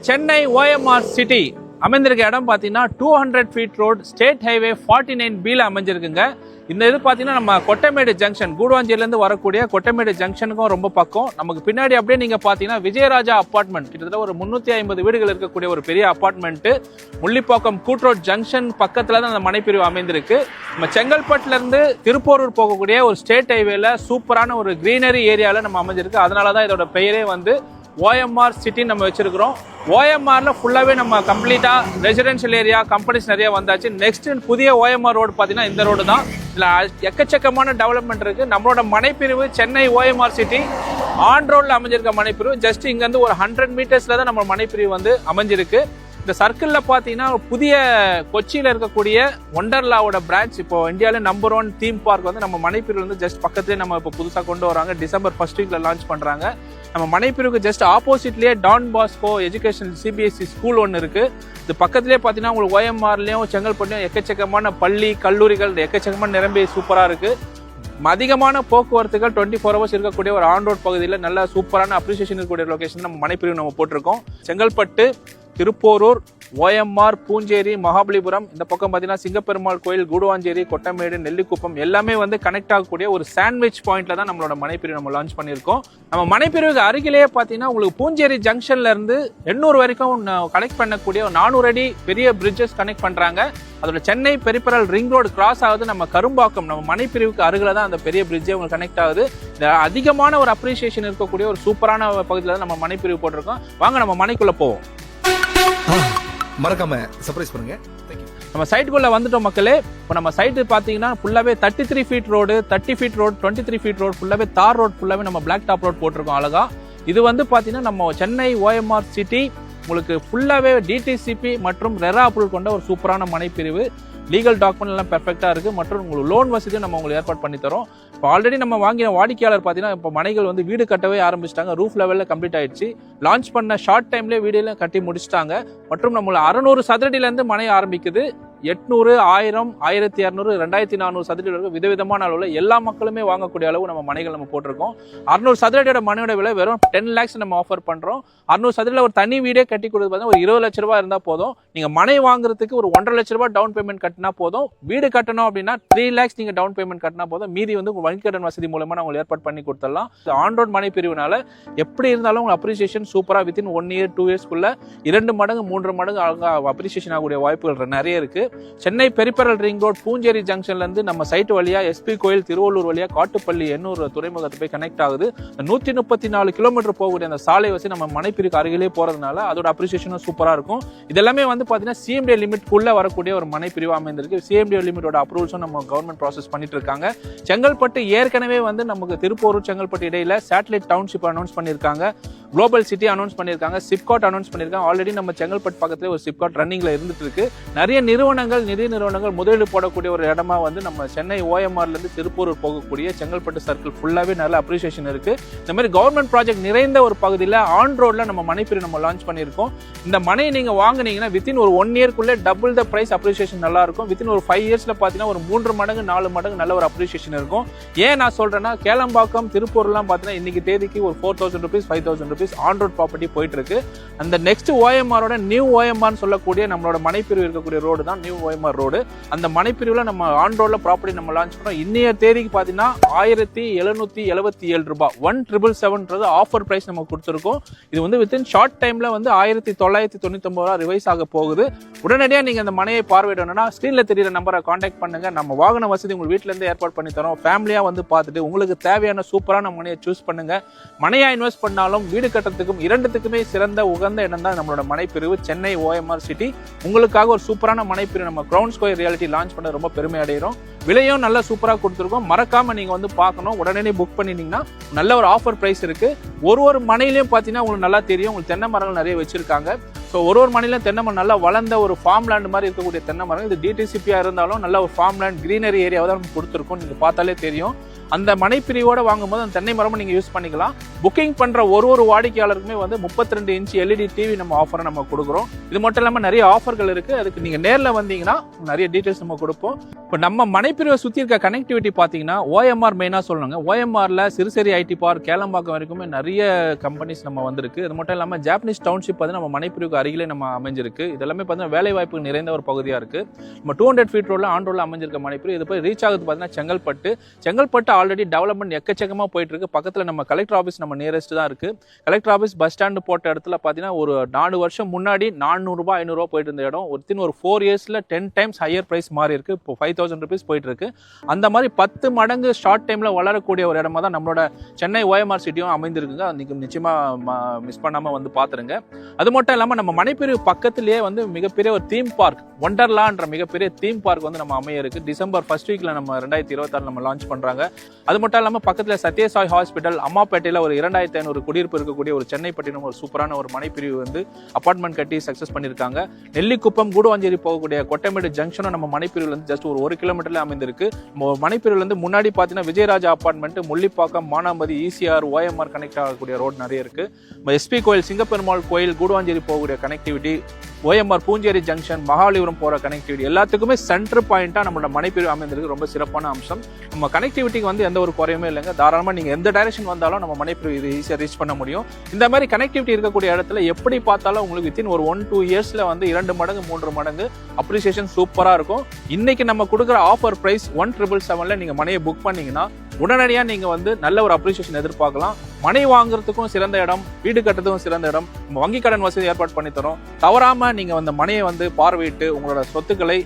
Chennai OMR city அமைந்திருக்க இடம் பார்த்தீங்கன்னா 200 feet road state highway 49B அமைஞ்சிருக்குங்க. இந்த இது பார்த்தீங்கன்னா நம்ம கொட்டமேடு ஜங்ஷன், கூடுவாஞ்சேரியிலேருந்து வரக்கூடிய கொட்டமேடு ஜங்ஷனுக்கும் ரொம்ப பக்கம். நமக்கு பின்னாடி அப்படியே நீங்கள் பார்த்தீங்கன்னா விஜயராஜா அப்பார்ட்மெண்ட், கிட்டத்தட்ட ஒரு 350 வீடுகள் இருக்கக்கூடிய ஒரு பெரிய அப்பார்ட்மெண்ட்டு முள்ளிப்பாக்கம் கூட்ரோட் ஜங்ஷன் பக்கத்தில் தான் அந்த மனைப்பிரிவு அமைந்திருக்கு. நம்ம செங்கல்பட்டுலேருந்து திருப்போரூர் போகக்கூடிய ஒரு ஸ்டேட் ஹைவேல சூப்பரான ஒரு கிரீனரி ஏரியாவில் நம்ம அமைஞ்சிருக்கு. அதனால தான் இதோட பெயரே வந்து OMR சிட்டி நம்ம வச்சிருக்கிறோம். OMRல ஃபுல்லாவே நம்ம கம்ப்ளீட்டா ரெசிடென்ஷியல் ஏரியா, கம்பெனிஸ் நிறைய வந்தாச்சு. நெக்ஸ்ட் புதிய OMR ரோடு பார்த்தீங்கன்னா இந்த ரோடு தான். இதில் எக்கச்சக்கமான டெவலப்மெண்ட் இருக்கு. நம்மளோட மனைப்பிரிவு சென்னை OMR சிட்டி ஆன் ரோட்ல அமைஞ்சிருக்க மனைப்பிரிவு. ஜஸ்ட் இங்கேருந்து ஒரு 100 மீட்டர்ஸ்ல தான் நம்ம மனைப்பிரிவு வந்து அமைஞ்சிருக்கு. இந்த சர்க்கிளில் பார்த்தீங்கன்னா புதிய கொச்சியில் இருக்கக்கூடிய ஒண்டர்லாவோட பிரான்ச், இப்போ இந்தியாவிலே நம்பர் 1 தீம் பார்க் வந்து நம்ம மனைப்பிரிவு வந்து ஜஸ்ட் பக்கத்துலேயே நம்ம இப்போ புதுசாக கொண்டு வராங்க. டிசம்பர் 1 வீக்கில் லான்ச் பண்ணுறாங்க. நம்ம மனைப்பிரிவுக்கு ஜஸ்ட் ஆப்போசிட்லேயே Don Bosco education CBSE school ஒன்று இருக்குது. இது பக்கத்துலேயே பார்த்தீங்கன்னா உங்களுக்கு OMRலையும் செங்கல்பட்டுலையும் எக்கச்சக்கமான பள்ளி கல்லூரிகள் எக்கச்சக்கமான நிரம்பி சூப்பராக இருக்குது. அதிகமான போக்குவரத்துகள் 24 ஹவர்ஸ் இருக்கக்கூடிய ஒரு ஆன் ரோட் பகுதியில் நல்ல சூப்பரான அப்ரிசியேஷன் இருக்கக்கூடிய லொகேஷன் நம்ம மனைப்பிரிவு நம்ம போட்டிருக்கோம். செங்கல்பட்டு, திருப்போரூர், OMR, பூஞ்சேரி, மகாபலிபுரம், இந்த பக்கம் பார்த்தீங்கன்னா சிங்கப்பெருமாள் கோயில், கூடுவாஞ்சேரி, கொட்டமேடு, நெல்லிக்குப்பம் எல்லாமே வந்து கனெக்ட் ஆகக்கூடிய ஒரு சாண்ட்விச் பாயிண்ட்ல தான் நம்மளோட மனைப்பிரிவு நம்ம லான்ச் பண்ணியிருக்கோம். நம்ம மனைப்பிரிவுக்கு அருகிலேயே பார்த்தீங்கன்னா உங்களுக்கு பூஞ்சேரி ஜங்ஷன்ல இருந்து 800 வரைக்கும் கனெக்ட் பண்ணக்கூடிய 400 அடி பெரிய பிரிட்ஜஸ் கனெக்ட் பண்றாங்க. அதோட Chennai peripheral ring road cross ஆகுது நம்ம கரும்பாக்கம், நம்ம மனைப்பிரிவுக்கு அருகில தான் அந்த பெரிய பிரிட்ஜே உங்களுக்கு கனெக்ட் ஆகுது. அதிகமான ஒரு அப்ரிசியேஷன் இருக்கக்கூடிய ஒரு சூப்பரான பகுதியில் தான் நம்ம மனைப்பிரிவு போட்டிருக்கோம். வாங்க நம்ம மனைக்குள்ள போவோம். மறக்காம சர்ப்ரைஸ் பண்ணுங்க. நம்ம சைட்டுக்குள்ள வந்துட்டோம் மக்களே. இப்போ நம்ம சைட்டு பார்த்தீங்கன்னா ஃபுல்லாவே 33 feet road, 30 feet road, 23 feet road, ஃபுல்லாவே தார் ரோட், ஃபுல்லாவே நம்ம பிளாக் டாப் ரோட் போட்டிருக்கோம் அழகா. இது வந்து பார்த்தீங்கன்னா நம்ம சென்னை OMR சிட்டி உங்களுக்கு ஃபுல்லாவே DTCP மற்றும் ரெரா அப்ரூவல் கொண்ட ஒரு சூப்பரான மனைப்பிரிவு. லீகல் டாக்குமெண்ட் எல்லாம் பெர்ஃபெக்டாக இருக்குது. மற்றும் உங்களுக்கு லோன் வசதியும் நம்ம உங்களுக்கு ஏற்பாடு பண்ணி தரோம். இப்போ ஆல்ரெடி நம்ம வாங்கின வாடிக்கையாளர் பார்த்தீங்கன்னா இப்போ மனைகள் வந்து வீடு கட்டவே ஆரம்பிச்சிட்டாங்க. ரூஃப் லெவலில் கம்ப்ளீட் ஆயிடுச்சு. லான்ச் பண்ண ஷார்ட் டைம்லேயே வீடியோலாம் கட்டி முடிச்சிட்டாங்க. மற்றும் நம்மள 600 சதுரடியிலேருந்து மனை ஆரம்பிக்குது. 800, 1000, 1200, 2400 சதுரடி வரைக்கும் விதவிதமான அளவில் எல்லா மக்களுமே வாங்கக்கூடிய அளவு நம்ம மனைகள் நம்ம போட்டிருக்கோம். 600 சதுரடியோட மனையோட விலை வெறும் 10 lakhs நம்ம ஆஃபர் பண்ணுறோம். 600 சதுரடியில் ஒரு தனி வீடே கட்டி கொடுத்து பார்த்தீங்கன்னா ஒரு 20 லட்ச ரூபா இருந்தால் போதும். நீங்கள் மனை வாங்குறதுக்கு ஒரு 1.5 லட்ச ரூபா டவுன் பேமெண்ட் கட்டினா போதும். வீடு கட்டணும் அப்படின்னா 3 lakhs நீங்கள் டவுன் பேமெண்ட் கட்டினா போதும். மீதி வந்து வங்கிக்கடன் வசதி மூலமாக நான் உங்களுக்கு ஏற்பாடு பண்ணி கொடுத்துடலாம். ஆன் ரோட் மனை பிரிவுனால எப்படி இருந்தாலும் உங்களுக்கு அப்ரிசியேஷன் சூப்பராக வித்தின் 1 year 2 yearsக்குள்ள 2 மடங்கு 3 மடங்கு அப்ரிசியேஷன் ஆகக்கூடிய வாய்ப்புகள் நிறைய இருக்கு. Chennai peripheral ring road Poonjeri ஜங்ஷன்ல இருந்து நம்ம சைட் வழியா SP கோயில், திருவள்ளூர் வழியா காட்டுப்பள்ளி, எண்ணூர் துறைமுகத்தை போய் கனெக்ட் ஆகுது. 134 கிலோமீட்டர் போகக்கூடிய அந்த சாலை வசதி நம்ம மனைப்பிரிவுக்கு அருகிலே போறதுனால அதோட அப்ரிசியேஷனும் சூப்பரா இருக்கும். இதெல்லாமே வந்து பாத்தீங்கன்னா CMDA லிமிட்குள்ள வரக்கூடிய ஒரு மனைப்பிரிவு அமைந்திருக்கு. CMDA லிமிட்டோட அப்ரூவல்ஸும் நம்ம கவர்மெண்ட் ப்ராசஸ் பண்ணிட்டு இருக்காங்க. செங்கல்பட்டு ஏற்கனவே வந்து நமக்கு திருப்போரூர் செங்கல்பட்டு இடையில சேட்டலைட் டவுன்ஷிப் அனௌன்ஸ் பண்ணியிருக்காங்க. குளோபல் சிட்டி அனௌன்ஸ் பண்ணியிருக்காங்க. சிப்காட் அனௌன்ஸ் பண்ணியிருக்காங்க. ஆல்ரெடி நம்ம செங்கல்பட்டு பக்கத்துல ஒரு சிப்காட் ரன்னிங்ல இருந்துட்டு இருக்கு. நிறைய நிதி நிறுவனங்கள் முதலீடு போடக்கூடிய ஒரு இடமா வந்து நம்ம சென்னை OMRல இருந்து திருப்பூர் போகக்கூடிய செங்கல்பட்டு சர்க்கிள் ஃபுல்லாவே நல்ல அப்ரிசியேஷன் இருக்கு. இந்த மாதிரி கவர்மெண்ட் ப்ராஜெக்ட் நிறைந்த ஒரு பகுதியில் ஆன் ரோட்ல நம்ம மனைப்பிரிவு நம்ம லான்ச் பண்ணியிருக்கோம். இந்த மனையை நீங்க வாங்குனீங்கன்னா வித்தின் ஒரு 1 yearக்குள்ள டபுள் த பிரைஸ் அப்ரிசியேஷன் நல்லா இருக்கும். வித்தின் ஒரு 5 yearsல பாத்தீங்கன்னா ஒரு 3 மடங்கு 4 மடங்கு நல்ல ஒரு அப்ரிசியேஷன் இருக்கும். ஏன் நான் சொல்றேன்னா கேளம்பாக்கம், திருப்பூர்லாம் பாத்தீங்கன்னா இன்னைக்கு தேதிக்கு ஒரு 4000 rupees 5000 rupees on road property போயிட்டு இருக்கு. அந்த நெக்ஸ்ட் OMRோட நியூ OMR சொல்லக்கூடிய நம்மளோட மனைப்பிரிவு இருக்கக்கூடிய ரோடு தான் நியூ OMR ரோடு. அந்த மனைப்பிரிவுல நம்ம ஆன் ரோட்ல ப்ராப்பர்ட்டி நம்ம லான்ச் பண்ணோம். இன்னைய தேதிக்கு பாத்தீங்கன்னா 1777 ரூபாய் 1777 ஆஃபர் பிரைஸ் நம்ம கொடுத்துருக்கோம். இது வந்து வித்தின் ஷார்ட் டைம்ல வந்து 1999 ரூபாய் ரிவைஸ் ஆக போகுது. உடனடியாக நீங்க அந்த மனையை பார்வையிடணும்னா ஸ்கிரீன்ல தெரியுற நம்பரை கான்டாக்ட் பண்ணுங்க. நம்ம வாகன வசதி உங்க வீட்டுல இருந்து ஏற்பாடு பண்ணி தரோம். ஃபேமிலியா வந்து பார்த்துட்டு உங்களுக்கு தேவையான சூப்பரான மனையை சூஸ் பண்ணுங்க. மனையா இன்வெஸ்ட் பண்ணாலும் வீடு கட்டுறதுக்கும் இரண்டுத்துக்குமே சிறந்த உகந்த இடம் தான் நம்மளோட மனைப்பிரிவு சென்னை OMR சிட்டி. உங்களுக்காக ஒரு சூப்பரான மனைப்பிரிவு நம்ம கிரவுண்ட் ஸ்கொயர் ரியாலிட்டி லான்ச் பண்ண ரொம்ப பெருமை அடைகிறோம். விலையும் நல்லா சூப்பரா கொடுத்துருக்கோம். மறக்காம நீங்க வந்து பார்க்கணும். உடனே புக் பண்ணிட்டீங்கன்னா நல்ல ஒரு ஆஃபர் பிரைஸ் இருக்கு. ஒரு மனையிலையும் பாத்தீங்கன்னா உங்களுக்கு நல்லா தெரியும். உங்களுக்கு தென்னை மரங்கள் நிறைய வச்சிருக்காங்க. ஸோ ஒரு மனையிலும் தென்னை மரம் நல்லா வளர்ந்த ஒரு ஃபார்ம் லேண்ட் மாதிரி இருக்கக்கூடிய தென்னை மரம். இது DTCP இருந்தாலும் நல்ல ஒரு ஃபார்ம் லேண்ட் கிரீனரி ஏரியாவை தான் நம்ம கொடுத்துருக்கோம். நீங்க பார்த்தாலே தெரியும். அந்த மனைப்பிரிவோட வாங்கும்போது அந்த தென்னை மரமும் நீங்க யூஸ் பண்ணிக்கலாம். புக்கிங் பண்ற ஒரு வாடிக்கையாளருக்குமே வந்து 32 இன்ச் LED டிவி நம்ம ஆஃபரை நம்ம கொடுக்குறோம். இது மட்டும் இல்லாம நிறைய ஆஃபர்கள் இருக்கு. அதுக்கு நீங்க நேர்ல வந்தீங்கன்னா நிறைய டீடைல்ஸ் நம்ம கொடுப்போம். இப்போ நம்ம மனைப்பிரிவை சுத்தி இருக்க கனெக்டிவிட்டி பாத்தீங்கன்னா OMR மெயினா சொல்லணுங்க. OMRல சிறுசேரி ஐடி பார்க், கேளம்பாக்கம் வரைக்குமே நிறைய கம்பெனிஸ் நம்ம வந்திருக்கு. இது மட்டும் இல்லாம ஜாப்பனீஸ் டவுன்ஷிப் வந்து நம்ம மனைப்பிரிவுக்கு அருகிலே நம்ம அமைஞ்சிருக்கு. இதெல்லாமே பார்த்தீங்கன்னா வேலை வாய்ப்பு நிறைந்த ஒரு பகுதியா இருக்கு. நம்ம 200 ஃபீட் ரோட்ல ஆன் ரோட்ல அமைஞ்சிருக்க மனைப்பிரிவு. இது போய் ரீச் ஆகுது பார்த்தீங்கன்னா செங்கல்பட்டு ஆல்ரெடி டெவலப்மெண்ட் எக்கச்சக்கமா போயிட்டு இருக்கு. பக்கத்துல நம்ம கலெக்டர் ஆஃபீஸ் நம்ம நியரஸ்ட் தான் இருக்கு. கலெக்டர் ஆஃபீஸ் பஸ் ஸ்டாண்ட் போட்ட இடத்துல பார்த்தீங்கன்னா ஒரு 4 வருஷம் முன்னாடி 400 ரூபாய் 500 ரூபாய் போயிட்டு இருந்த இடம் ஒரு 4 இயர்ஸ்ல 10 டைம்ஸ் ஹையர் பிரைஸ் மாறி இருக்கு. இப்போ 5000 rupees போயிட்டு இருக்கு. அந்த மாதிரி 10 மடங்கு ஷார்ட் டைம்ல வளரக்கூடிய ஒரு இடமா தான் நம்மளோட சென்னை OMR சிட்டியும் அமைந்திருக்குங்க. நீங்க நிச்சயமா மிஸ் பண்ணாம வந்து பாத்துருங்க. அது மட்டும் இல்லாம நம்ம மனைப்பிரிவு பக்கத்திலேயே வந்து மிகப்பெரிய ஒரு தீம் பார்க், ஒண்டர்லான்ற மிகப்பெரிய தீம் பார்க் வந்து நம்ம அமைய இருக்கு. டிசம்பர் ஃபர்ஸ்ட் வீக்ல நம்ம 2026 நம்ம லான்ச் பண்றாங்க. அது மட்டும் இல்லாம பக்கத்துல சத்யசாய் ஹாஸ்பிட்டல், அம்மாப்பேட்டையில ஒரு 2500 குடியிருப்பு இருக்கக்கூடிய ஒரு சென்னை பட்டினம் ஒரு சூப்பரான ஒரு மனைப்பிரிவு வந்து அபார்ட்மெண்ட் கட்டி சக்சஸ் பண்ணிருக்காங்க. நெல்லிக்குப்பம், கூடுவாஞ்சேரி போகக்கூடிய கொட்டைமேடு ஜங்ஷனும் நம்ம மனைப்பிரிவுல இருந்து ஜஸ்ட் ஒரு 1 கிலோமீட்டர்ல அமைந்திருக்கு. மனைப்பிரிவுல இருந்து முன்னாடி பாத்தீங்கன்னா Vijayaraja apartment, Mullipakkam, Manamathi, ECR, OMR connect ஆகக்கூடிய ரோட் நிறைய இருக்கு. SP கோயில், சிங்கப்பெருமாள் கோயில், கூடுவாஞ்சேரி போகக்கூடிய connectivity, OMR Poonjeri junction, Mahabalipuram போற கனெக்டிவிட்டி எல்லாத்துக்குமே சென்டர் பாயிண்டா நம்மளோட மனைப்பிரிவு அமைந்திருக்கு. ரொம்ப சிறப்பான அம்சம். நம்ம கனெக்டிவிட்டிக்கு வந்து எந்த ஒரு குறையுமே இல்லைங்க. தாராளமா நீங்க எந்த டைரக்ஷன் வந்தாலும் நம்ம மனைப்பிரிவு இது ஈஸியா ரீச் பண்ண முடியும். இந்த மாதிரி கனெக்டிவிட்டி இருக்கக்கூடிய இடத்துல எப்படி பார்த்தாலும் உங்களுக்கு வித்தின் ஒரு 1-2 இயர்ஸ்ல வந்து 2 மடங்கு 3 மடங்கு அப்ரிசியேஷன் சூப்பரா இருக்கும். இன்னைக்கு நம்ம கொடுக்குற ஆஃபர் பிரைஸ் 1777ல நீங்க மனையை புக் பண்ணீங்கன்னா உடனடியா நீங்க வந்து நல்ல ஒரு அப்ரிசியேஷன் எதிர்பார்க்கலாம். மனை வாங்குறதுக்கும் சிறந்த இடம், வீடு கட்டுறதுக்கும் சிறந்த இடம், வங்கி கடன் வசதி ஏற்பாடு பண்ணி தரோம். தவறாம நீங்க அந்த மனையை வந்து பார்வையிட்டு உங்களோட சொத்துக்களை